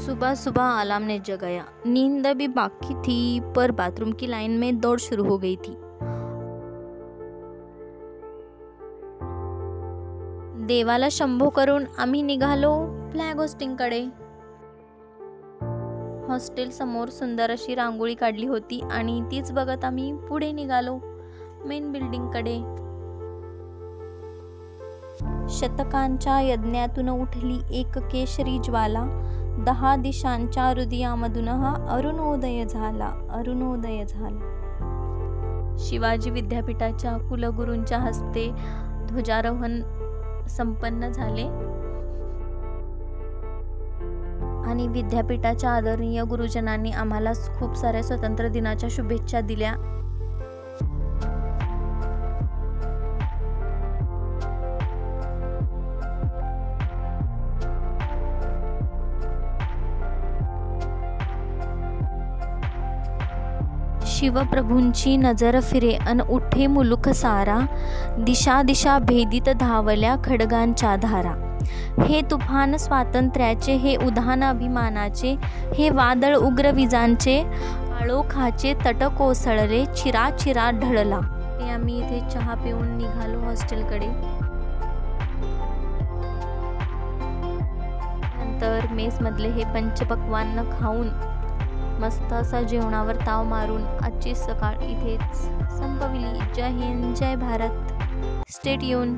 सुबह सुबह अलार्म ने जगाया। नींद अभी बाकी थी, पर बाथरूम की लाइन में दौड़ शुरू हो गई थी। देवाला शंभो करून आम्ही निघालो फ्लॅग होस्टिंगकडे। हॉस्टेल समोर सुंदर अशी रांगोळी काढली होती आणि तीच बघत आम्ही पुढे निघालो मेन बिल्डिंगकडे। शतकांच्या यज्ञातून उठली एक केशरी ज्वाला, 10 दिशांच्या हृदयामधून हा अरुणोदय झाला, अरुणोदय झाला। शिवाजी विद्यापीठाच्या कुलगुरूंच्या हस्ते ध्वजारोहण संपन्न झाले आणि विद्यापीठाच्या आदरणीय गुरुजनांनी आम्हाला खूप साऱ्या स्वतंत्र दिनाच्या शुभेच्छा दिल्या। शिवप्रभूंची नजर फिरे अन उठे मुलुख सारा, दिशा दिशा भेदित धावल्या खडगांच्या धारा। हे तुफान स्वातंत्र्याचे, हे उधाण अभिमानाचे, हे वादळ उग्र विजांचे, काळोखाचे तट कोसळले, चिरा चिरा ढळला। ते आम्ही इथे चहा पिऊन निघालो हॉस्टेलकडे। नंतर मेसमधले हे पंचपक्वान्न खाऊन मस्त असा जेवणावर ताव मारून आजची सकाळ इथेच संपविली। जय हिंद, जय भारत, स्टे ट्यून।